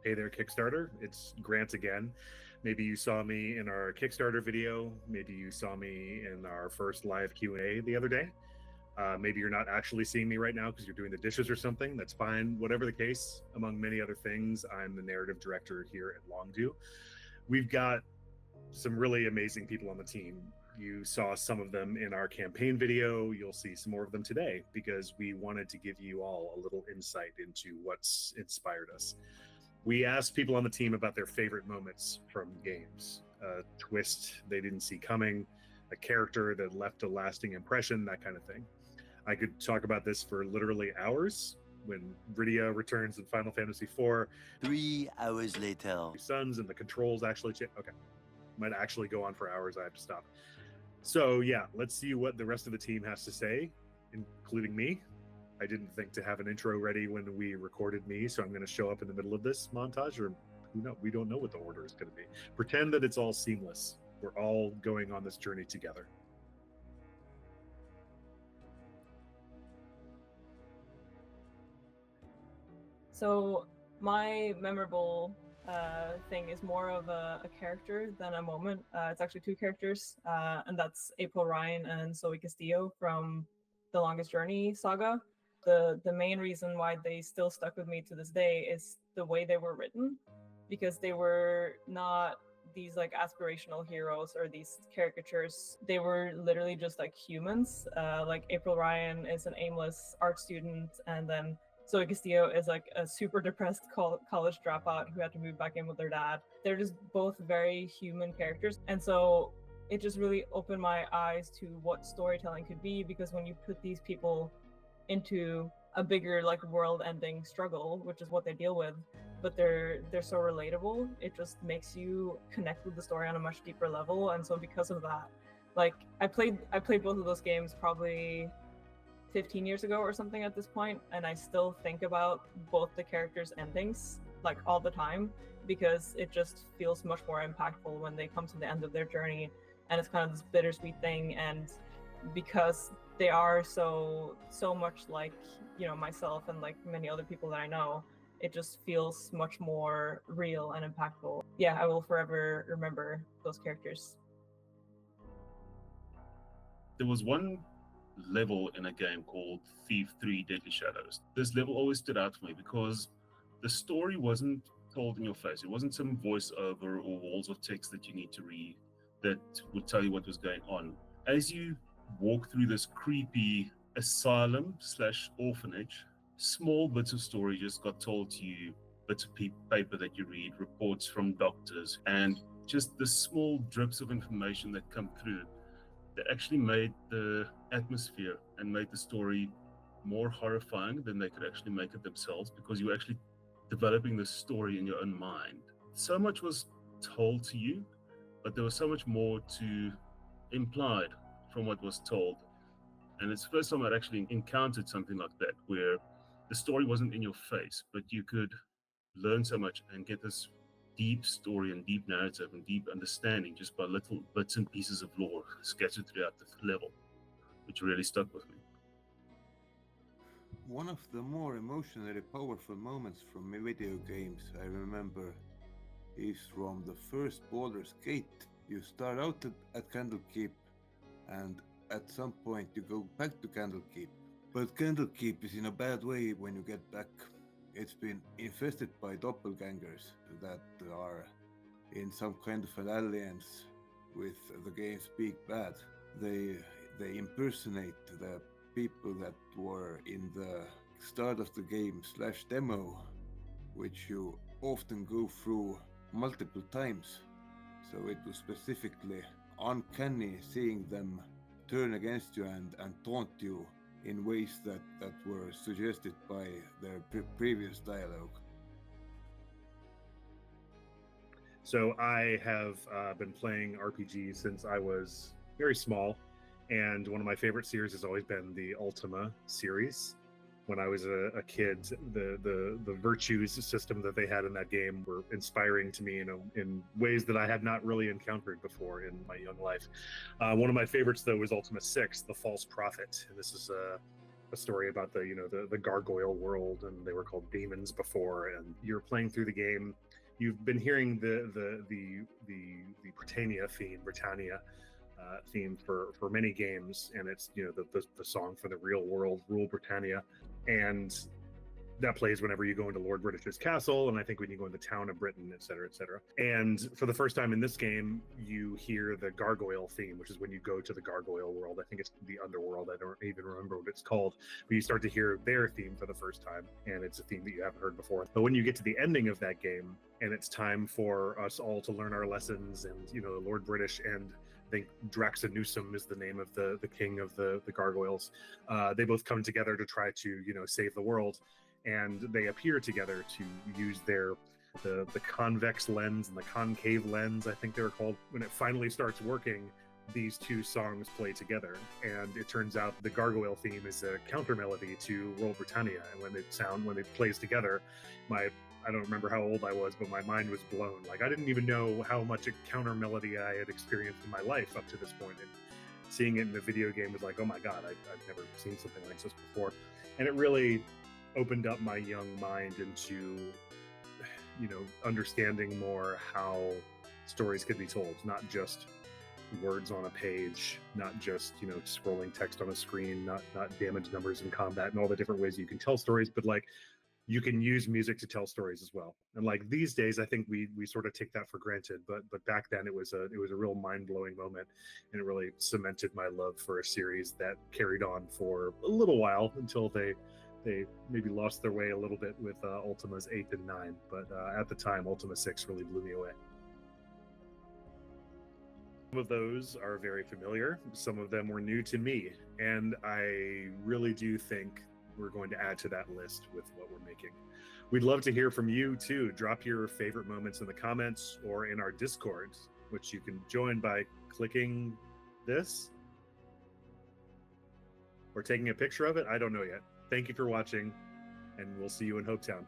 Hey there, Kickstarter. It's Grant again. Maybe you saw me in our Kickstarter video. Maybe you saw me in our first live Q&A the other day. Maybe you're not actually seeing me right now because you're doing the dishes or something. That's fine. Whatever the case, among many other things, I'm the narrative director here at Longdue. We've got some really amazing people on the team. You saw some of them in our campaign video. You'll see some more of them today because we wanted to give you all a little insight into what's inspired us. We asked people on the team about their favorite moments from games, a twist they didn't see coming, a character that left a lasting impression, that kind of thing. I could talk about this for literally hours. When Rydia returns in Final Fantasy IV, 3 hours later, suns and the controls actually change. Okay, might actually go on for hours. I have to stop. So yeah, let's see what the rest of the team has to say, including me. I didn't think to have an intro ready when we recorded me, so I'm going to show up in the middle of this montage, or we don't know what the order is going to be. Pretend that it's all seamless. We're all going on this journey together. So my memorable thing is more of a character than a moment. It's actually two characters, and that's April Ryan and Zoe Castillo from the Longest Journey saga. The main reason why they still stuck with me to this day is the way they were written, because they were not these like aspirational heroes or these caricatures. They were literally just like humans. Like April Ryan is an aimless art student, and then Zoe Castillo is like a super depressed college dropout who had to move back in with their dad. They're just both very human characters. And so it just really opened my eyes to what storytelling could be, because when you put these people into a bigger like world-ending struggle, which is what they deal with, but they're so relatable, it just makes you connect with the story on a much deeper level. And so because of that, like I played both of those games probably 15 years ago or something at this point, and I still think about both the characters' endings like all the time, because it just feels much more impactful when they come to the end of their journey, and it's kind of this bittersweet thing. And because they are so much like, you know, myself and like many other people that I know, it just feels much more real and impactful. Yeah, I will forever remember those characters. There was one level in a game called Thief 3 Deadly Shadows. This level always stood out for me because the story wasn't told in your face. It wasn't some voiceover or walls of text that you need to read that would tell you what was going on. As you walk through this creepy asylum/orphanage, small bits of story just got told to you, bits of paper that you read, reports from doctors, and just the small drips of information that come through that actually made the atmosphere and made the story more horrifying than they could actually make it themselves, because you were actually developing this story in your own mind. So much was told to you, but there was so much more to implied from what was told. And it's the first time I'd actually encountered something like that, where the story wasn't in your face, but you could learn so much and get this deep story and deep narrative and deep understanding just by little bits and pieces of lore scattered throughout the level, which really stuck with me. One of the more emotionally powerful moments from my video games I remember is from the first Baldur's Gate. You start out at Candlekeep, and at some point you go back to Candlekeep. But Candlekeep is in a bad way when you get back. It's been infested by doppelgangers that are in some kind of an alliance with the game's big bad. They impersonate the people that were in the start of the game / demo, which you often go through multiple times. So it was specifically uncanny seeing them turn against you and taunt you in ways that were suggested by their previous dialogue. So I have been playing RPGs since I was very small, and one of my favorite series has always been the Ultima series. When I was a kid, the virtues system that they had in that game were inspiring to me in ways that I had not really encountered before in my young life. One of my favorites, though, was Ultima 6, The False Prophet. And this is a story about the gargoyle world, and they were called demons before. And you're playing through the game. You've been hearing the Britannia theme for many games, and it's the song for the real world, Rule Britannia, and that plays whenever you go into Lord British's castle, and I think when you go into town of Britain, et cetera, et cetera. And for the first time in this game, you hear the gargoyle theme, which is when you go to the gargoyle world. I think it's the underworld. I don't even remember what it's called, but you start to hear their theme for the first time, and it's a theme that you haven't heard before. But when you get to the ending of that game, and it's time for us all to learn our lessons, and the Lord British and I think Draxanusum is the name of the king of the gargoyles. They both come together to try to save the world. And they appear together to use the convex lens and the concave lens, I think they were called. When it finally starts working, these two songs play together, and it turns out the gargoyle theme is a counter melody to Roll Britannia. And when it plays together, I don't remember how old I was, but my mind was blown. Like, I didn't even know how much a counter melody I had experienced in my life up to this point. And seeing it in a video game was like, oh my God, I've never seen something like this before. And it really opened up my young mind into understanding more how stories could be told, not just words on a page, not just scrolling text on a screen, not damage numbers in combat and all the different ways you can tell stories, but like you can use music to tell stories as well. And like these days, I think we sort of take that for granted, but back then it was a real mind-blowing moment, and it really cemented my love for a series that carried on for a little while until they maybe lost their way a little bit with Ultimas 8 and 9, but at the time, Ultima 6 really blew me away. Some of those are very familiar. Some of them were new to me, and I really do think we're going to add to that list with what we're making. We'd love to hear from you too. Drop your favorite moments in the comments or in our Discord, which you can join by clicking this or taking a picture of it. I don't know yet. Thank you for watching, and we'll see you in Hopetown.